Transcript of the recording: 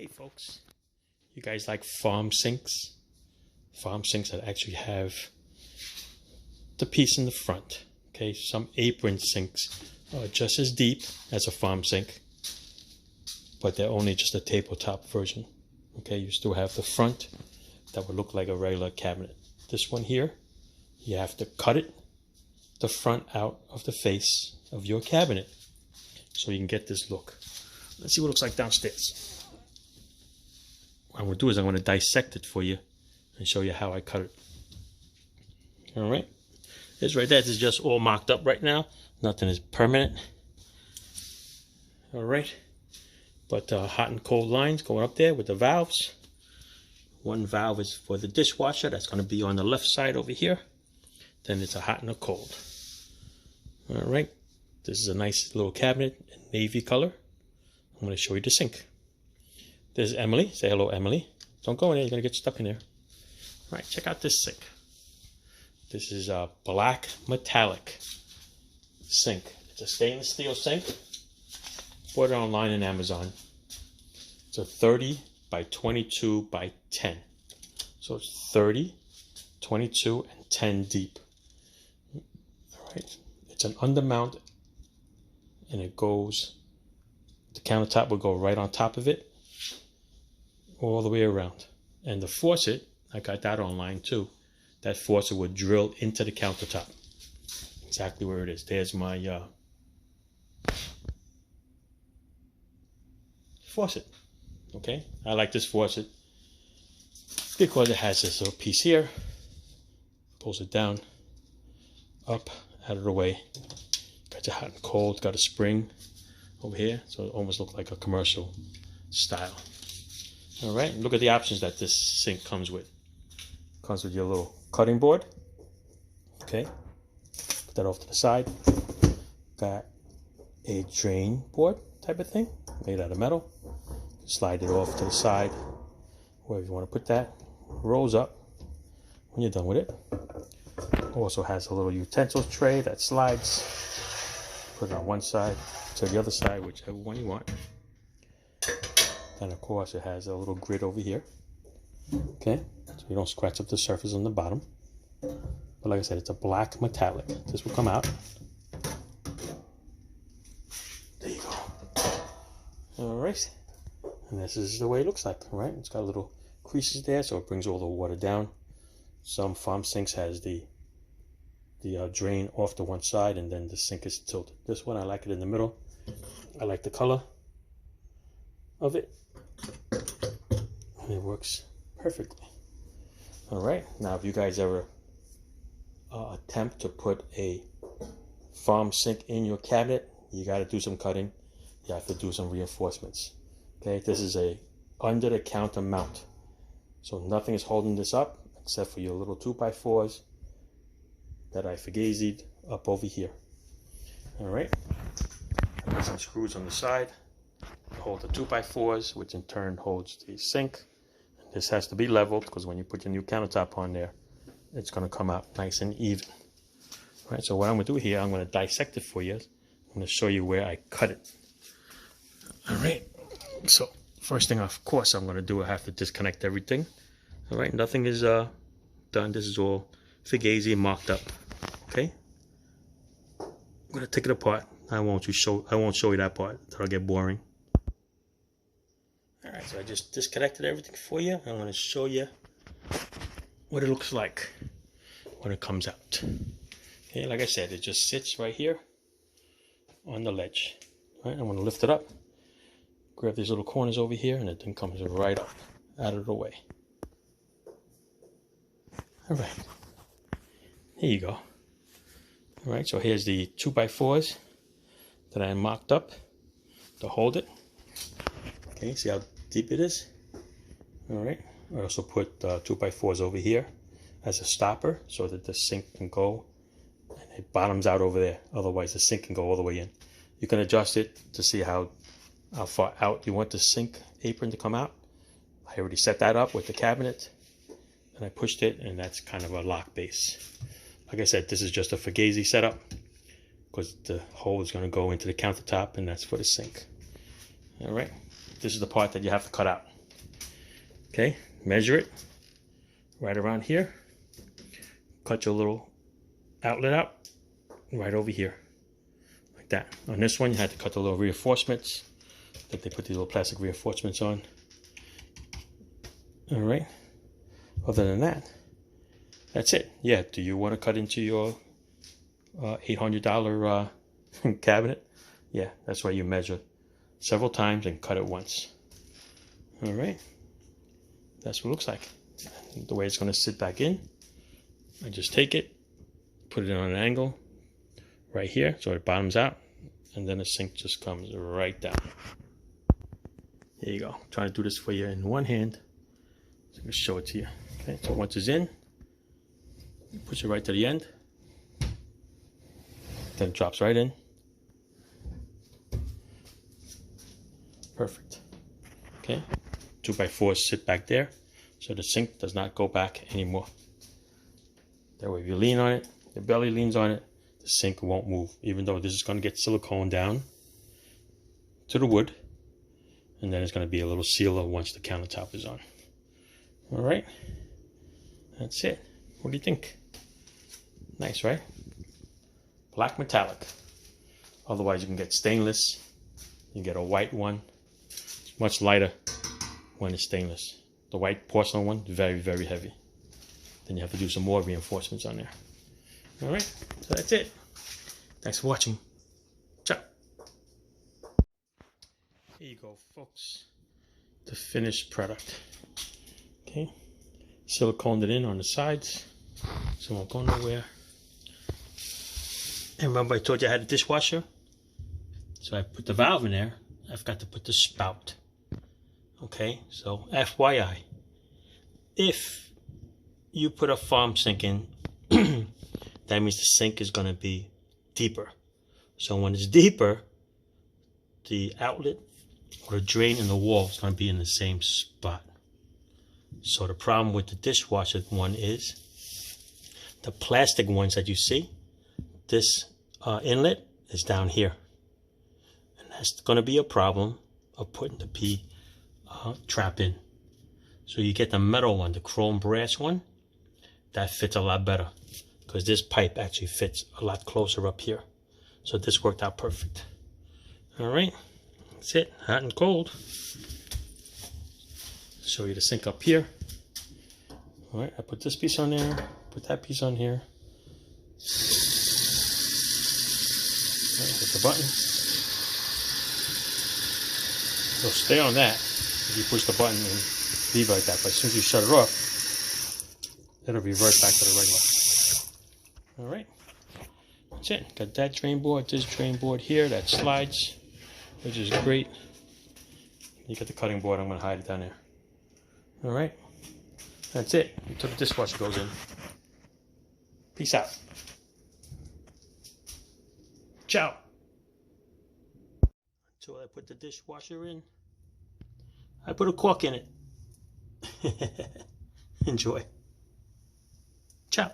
Hey folks, you guys like farm sinks? Farm sinks that actually have the piece in the front. Okay, some apron sinks are just as deep as a farm sink, but they're only just a tabletop version. Okay, you still have the front that would look like a regular cabinet. This one here, you have to cut the front out of the face of your cabinet so you can get this look. Let's see what it looks like downstairs. What I'm going to do is I'm going to dissect it for you and show you how I cut it. Alright, this right there is just all mocked up right now. Nothing is permanent. Alright, but hot and cold lines going up there with the valves. One valve is for the dishwasher. That's going to be on the left side over here. Then it's a hot and a cold. Alright, this is a nice little cabinet in navy color. I'm going to show you the sink. There's Emily. Say hello, Emily. Don't go in there. You're going to get stuck in there. All right, check out this sink. This is a black metallic sink. It's a stainless steel sink. Bought it online on Amazon. It's a 30 by 22 by 10. So it's 30, 22, and 10 deep. All right. It's an undermount, and it goes, the countertop will go right on top of it, all the way around. And the faucet, I got that online too. That faucet would drill into the countertop. Exactly where it is. There's my faucet. Okay, I like this faucet because it has this little piece here. Pulls it down, up, out of the way. Got your hot and cold. Got a spring over here, so it almost looks like a commercial style. All right, look at the options that this sink comes with. Comes with your little cutting board. Okay, put that off to the side. Got a drain board type of thing, made out of metal. Slide it off to the side, wherever you want to put that. Rolls up when you're done with it. Also has a little utensils tray that slides. Put it on one side, to the other side, whichever one you want. And of course it has a little grid over here. Okay, so you don't scratch up the surface on the bottom. But like I said, it's a black metallic. This will come out. There you go. All right, and this is the way it looks like. All right, it's got little creases there, so it brings all the water down. Some farm sinks has the drain off to one side, and then the sink is tilted. This one, I like it in the middle. I like the color of it, and it works perfectly. All right, now if you guys ever attempt to put a farm sink in your cabinet, you got to do some cutting. You have to do some reinforcements. Okay, this is a under the counter mount, so nothing is holding this up except for your little 2x4s that I fugazied up over here. All right, got some screws on the side to hold the 2x4s, which in turn holds the sink. And this has to be leveled because when you put your new countertop on there, it's going to come out nice and even. All right, so what I'm going to do here, I'm going to dissect it for you. I'm going to show you where I cut it. All right, so first thing, of course, I'm going to do, I have to disconnect everything. All right, nothing is done. This is all fugazi marked up. Okay, I'm going to take it apart. I won't show you that part. That'll get boring. All right, so I just disconnected everything for you. I'm going to show you what it looks like when it comes out. Okay, like I said, it just sits right here on the ledge. All right, I'm going to lift it up, grab these little corners over here, and it then comes right up, out of the way. All right, here you go. All right, so here's the 2x4s that I marked up to hold it. Okay, see how deep it is? All right, I also put 2x4s over here as a stopper so that the sink can go and it bottoms out over there. Otherwise, the sink can go all the way in. You can adjust it to see how far out you want the sink apron to come out. I already set that up with the cabinet, and I pushed it, and that's kind of a lock base. Like I said, this is just a fugazi setup because the hole is going to go into the countertop, and that's for the sink. All right, this is the part that you have to cut out. Okay, measure it right around here. Cut your little outlet out right over here, like that. On this one, you had to cut the little reinforcements. I think they put these little plastic reinforcements on. All right. Other than that, that's it. Yeah, do you want to cut into your $800 cabinet? Yeah, that's why you measure several times and cut it once. All right. That's what it looks like. The way it's going to sit back in, I just take it, put it on an angle right here so it bottoms out, and then the sink just comes right down. There you go. I'm trying to do this for you in one hand. So I'm going to show it to you. Okay, so once it's in, push it right to the end, then it drops right in. Perfect. Okay, 2x4s sit back there so the sink does not go back anymore. That way if you lean on it, the belly leans on it, the sink won't move, even though this is going to get silicone down to the wood, and then it's going to be a little sealer once the countertop is on. All right, that's it. What do you think? Nice, right? Black metallic. Otherwise you can get stainless. You can get a white one. It's much lighter when it's stainless. The white porcelain one, very, very heavy. Then you have to do some more reinforcements on there. All right, so that's it. Thanks for watching. Ciao. Here you go, folks. The finished product. Okay, siliconed it in on the sides, so it won't go nowhere. And remember I told you I had a dishwasher? So I put the valve in there. I forgot to put the spout. Okay, so FYI, if you put a farm sink in, that means the sink is going to be deeper. So when it's deeper, the outlet or the drain in the wall is going to be in the same spot. So the problem with the dishwasher one is the plastic ones that you see, this inlet is down here. And that's going to be a problem of putting the P trap in. So you get the metal one, the chrome brass one, that fits a lot better because this pipe actually fits a lot closer up here. So this worked out perfect. All right, that's it, hot and cold. Show you the sink up here. All right, I put this piece on there, put that piece on here. All right, hit the button. So stay on that. If you push the button and leave it like that, but as soon as you shut it off, it'll revert back to the regular. All right, that's it. Got that drain board, this drain board here that slides, which is great. You got the cutting board. I'm going to hide it down there. All right, that's it. Until the dishwasher goes in. Peace out. Ciao. Until I put the dishwasher in, I put a cork in it. Enjoy. Ciao.